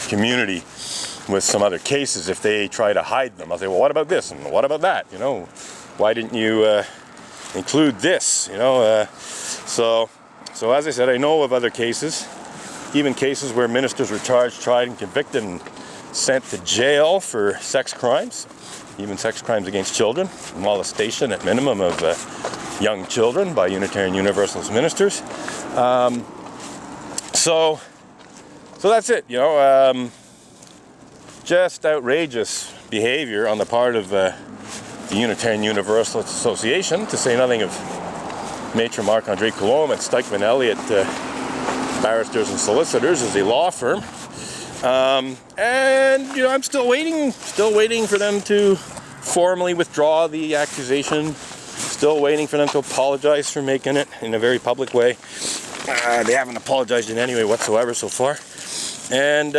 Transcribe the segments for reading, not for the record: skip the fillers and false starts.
community with some other cases if they try to hide them. I'll say, well, what about this and what about that? You know, why didn't you include this? You know, so as I said, I know of other cases, even cases where ministers were charged, tried, and convicted and sent to jail for sex crimes, even sex crimes against children, molestation at minimum of young children by Unitarian Universalist ministers. So that's it, you know. Just outrageous behavior on the part of the Unitarian Universalist Association, to say nothing of Maitre Marc-Andre Coulombe at Stikeman Elliott Barristers and Solicitors as a law firm. And you know, I'm still waiting for them to formally withdraw the accusation. Still waiting for them to apologize for making it in a very public way. They haven't apologized in any way whatsoever so far. And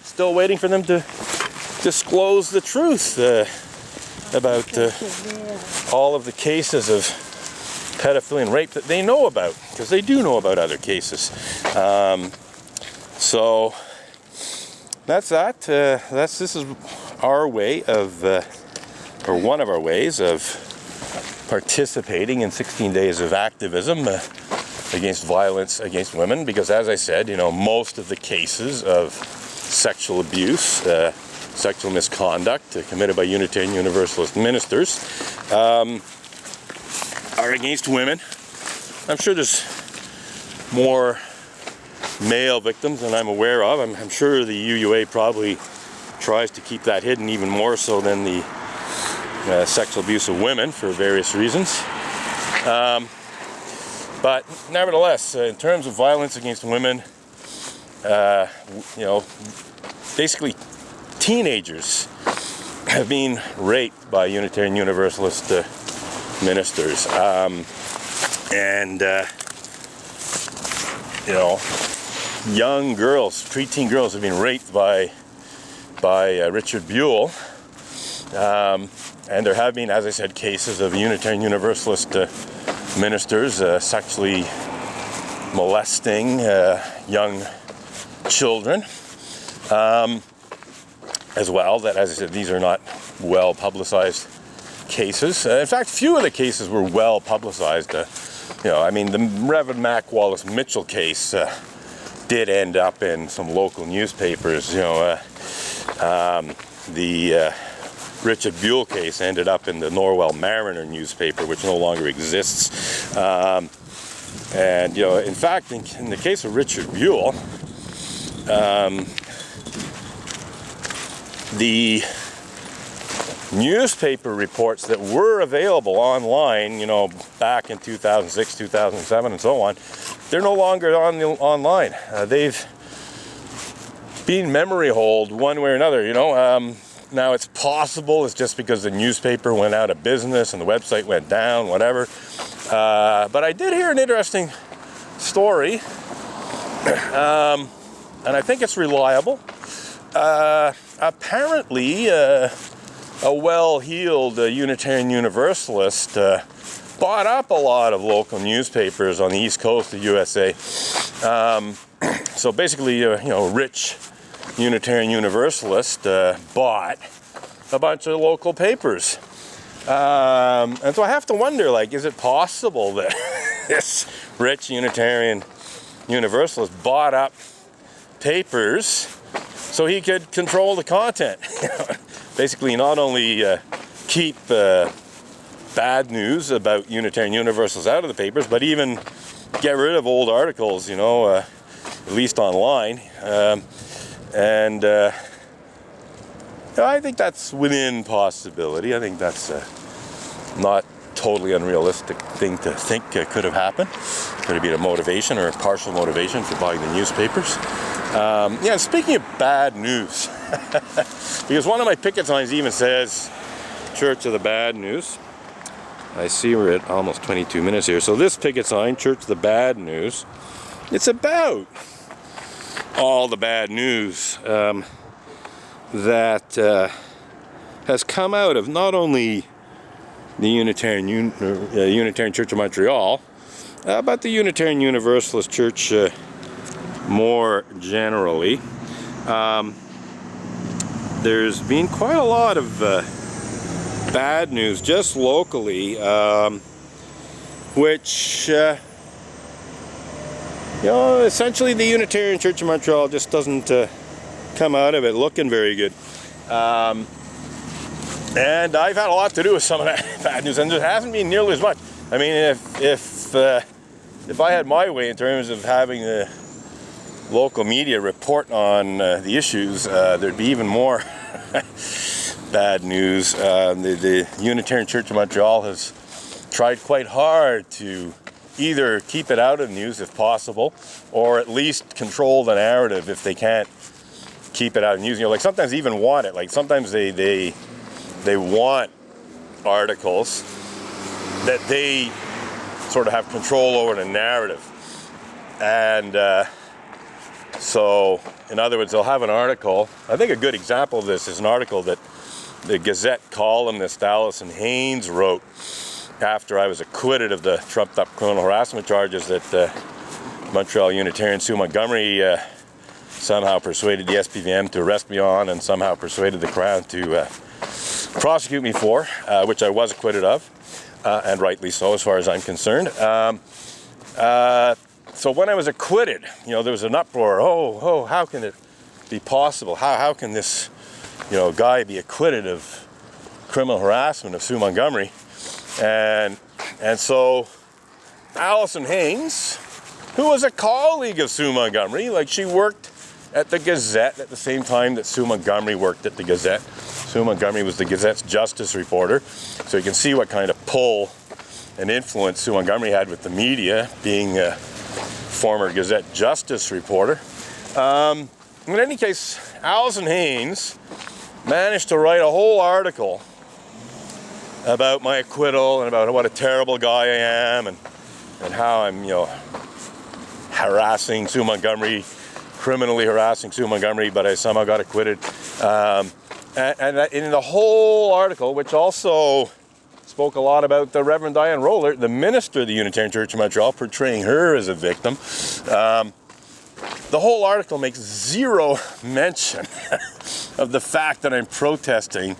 still waiting for them to disclose the truth about all of the cases of pedophilia and rape that they know about, because they do know about other cases. So that's that. This is our way of, or one of our ways of participating in 16 days of activism against violence against women, because as I said, you know, most of the cases of sexual abuse, sexual misconduct committed by Unitarian Universalist ministers are against women. I'm sure there's more male victims than I'm aware of. I'm sure the UUA probably tries to keep that hidden even more so than the sexual abuse of women for various reasons. But nevertheless, in terms of violence against women, you know, basically teenagers have been raped by Unitarian Universalist ministers. And you know, young girls, preteen girls have been raped by Richard Buell. And there have been, as I said, cases of Unitarian Universalist ministers sexually molesting young children as well. That, as I said, these are not well publicized cases. In fact, few of the cases were well publicized. You know, I mean, the Reverend Mac Wallace Mitchell case did end up in some local newspapers. You know, the Richard Buell case ended up in the Norwell Mariner newspaper, which no longer exists. And, you know, in fact, in the case of Richard Buell, the newspaper reports that were available online, you know, back in 2006, 2007, and so on, they're no longer online. They've been memory holed one way or another, you know. Now, it's possible it's just because the newspaper went out of business and the website went down, whatever. But I did hear an interesting story, and I think it's reliable. Apparently, a well-heeled Unitarian Universalist bought up a lot of local newspapers on the East Coast of USA. So basically, you know, rich Unitarian Universalist bought a bunch of local papers. And so I have to wonder, like, is it possible that this rich Unitarian Universalist bought up papers so he could control the content? Basically, not only keep bad news about Unitarian Universalists out of the papers, but even get rid of old articles, you know, at least online. And I think that's within possibility. I think that's not totally unrealistic thing to think could have happened. Could have been a motivation or a partial motivation for buying the newspapers. Yeah, speaking of bad news, because one of my picket signs even says Church of the Bad News. I see we're at almost 22 minutes here. So this picket sign, Church of the Bad News, it's about all the bad news that has come out of not only the Unitarian Church of Montreal, but the Unitarian Universalist Church more generally. There's been quite a lot of bad news just locally, which essentially the Unitarian Church of Montreal just doesn't come out of it looking very good. And I've had a lot to do with some of that bad news, and there hasn't been nearly as much. I mean, if I had my way in terms of having the local media report on the issues, there'd be even more bad news. The Unitarian Church of Montreal has tried quite hard to either keep it out of the news if possible, or at least control the narrative if they can't keep it out of the news. Like sometimes even want it. Like sometimes they want articles that they sort of have control over the narrative. And so, in other words, they'll have an article. I think a good example of this is an article that the Gazette columnist Allison Haynes wrote after I was acquitted of the trumped-up criminal harassment charges that Montreal Unitarian Sue Montgomery somehow persuaded the SPVM to arrest me on, and somehow persuaded the Crown to prosecute me for, which I was acquitted of, and rightly so as far as I'm concerned. So when I was acquitted, there was an uproar. Oh, how can it be possible? How can this, guy be acquitted of criminal harassment of Sue Montgomery? And so Allison Haynes, who was a colleague of Sue Montgomery, like she worked at the Gazette at the same time that Sue Montgomery worked at the Gazette. Sue Montgomery was the Gazette's justice reporter, so you can see what kind of pull and influence Sue Montgomery had with the media, being a former Gazette justice reporter. In any case, Allison Haynes managed to write a whole article about my acquittal and about what a terrible guy I am, and how I'm, harassing Sue Montgomery, criminally harassing Sue Montgomery, but I somehow got acquitted. And in the whole article, which also spoke a lot about the Reverend Diane Roller, the minister of the Unitarian Church of Montreal, portraying her as a victim, the whole article makes zero mention of the fact that I'm protesting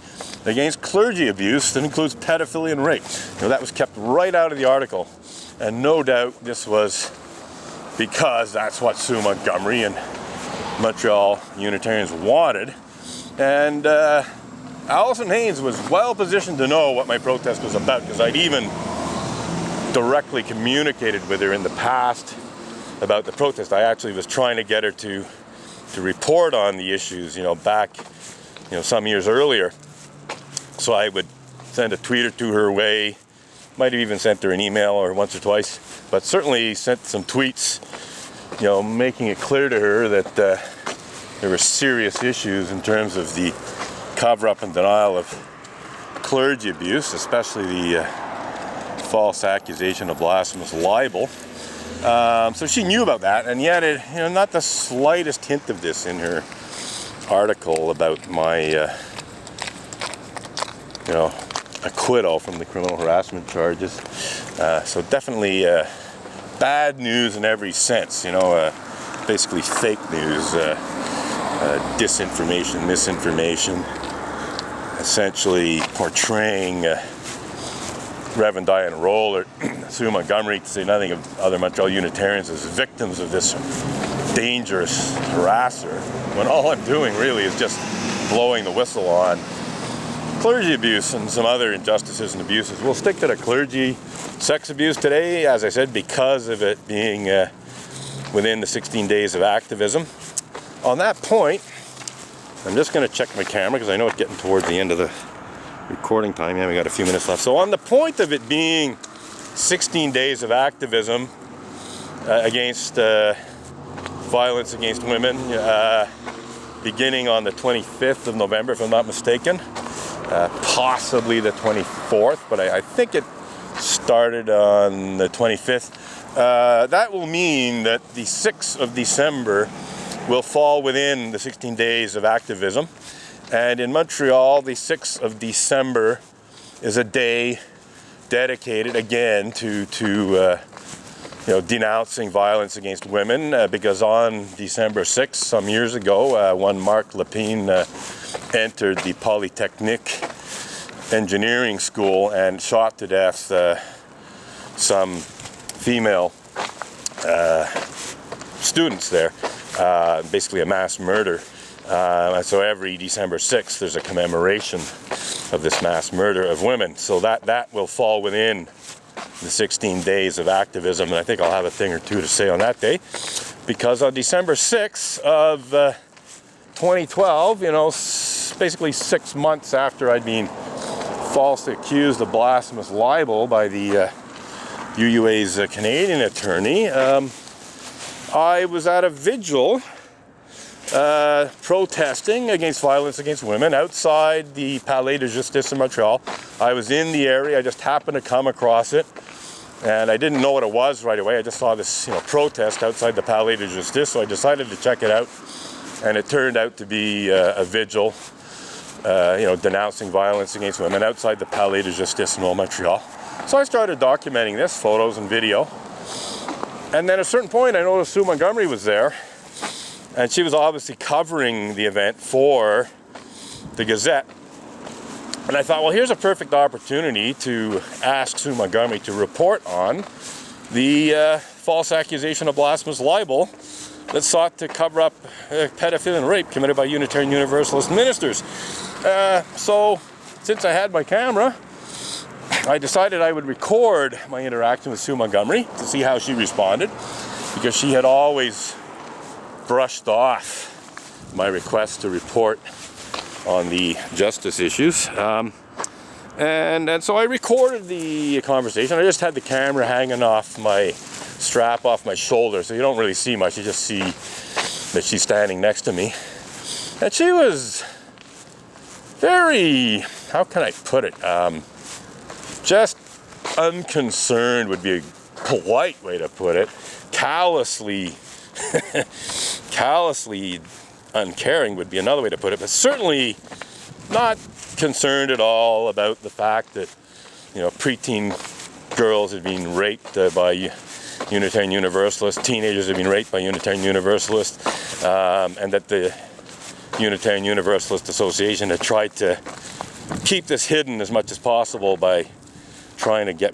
against clergy abuse that includes pedophilia and rape. That was kept right out of the article, and no doubt this was because that's what Sue Montgomery and Montreal Unitarians wanted. And Allison Haynes was well positioned to know what my protest was about, because I'd even directly communicated with her in the past about the protest. I actually was trying to get her to report on the issues, back, some years earlier. So I would send a tweet or two her way, might have even sent her an email or once or twice, but certainly sent some tweets, making it clear to her that there were serious issues in terms of the cover-up and denial of clergy abuse, especially the false accusation of blasphemous libel. So she knew about that, and yet not the slightest hint of this in her article about my acquittal from the criminal harassment charges. So definitely bad news in every sense, basically fake news, disinformation, misinformation, essentially portraying Reverend Diane Roller, Sue Montgomery, to say nothing of other Montreal Unitarians, as victims of this dangerous harasser, when all I'm doing really is just blowing the whistle on clergy abuse and some other injustices and abuses. We'll stick to the clergy sex abuse today, as I said, because of it being within the 16 days of activism. On that point, I'm just going to check my camera because I know it's getting towards the end of the recording time. Yeah, we got a few minutes left. So on the point of it being 16 days of activism against violence against women, beginning on the 25th of November, if I'm not mistaken, possibly the 24th, but I think it started on the 25th. That will mean that the 6th of December will fall within the 16 days of activism. And in Montreal, the 6th of December is a day dedicated again to denouncing violence against women, because on December 6th, some years ago, one Marc Lepine entered the Polytechnique engineering school and shot to death some female students there, basically a mass murder. And so every December 6th there's a commemoration of this mass murder of women. So that will fall within the 16 days of activism, and I think I'll have a thing or two to say on that day, because on December 6th of 2012, basically 6 months after I'd been falsely accused of blasphemous libel by the UUA's Canadian attorney, I was at a vigil protesting against violence against women outside the Palais de Justice in Montreal. I was in the area, I just happened to come across it, and I didn't know what it was right away. I just saw this protest outside the Palais de Justice, so I decided to check it out, and it turned out to be a vigil denouncing violence against women outside the Palais de Justice in Montreal. So I started documenting this, photos and video, and then at a certain point I noticed Sue Montgomery was there, and she was obviously covering the event for the Gazette. And I thought, well, here's a perfect opportunity to ask Sue Montgomery to report on the false accusation of blasphemous libel that sought to cover up pedophilia and rape committed by Unitarian Universalist ministers. So, since I had my camera, I decided I would record my interaction with Sue Montgomery to see how she responded, because she had always brushed off my request to report on the justice issues. And so I recorded the conversation. I just had the camera hanging off my strap off my shoulder, so you don't really see much. You just see that she's standing next to me. And she was very, how can I put it? Just unconcerned would be a polite way to put it. Callously uncaring would be another way to put it, but certainly not concerned at all about the fact that preteen girls had been raped by Unitarian Universalists, teenagers had been raped by Unitarian Universalists, and that the Unitarian Universalist Association had tried to keep this hidden as much as possible by trying to get me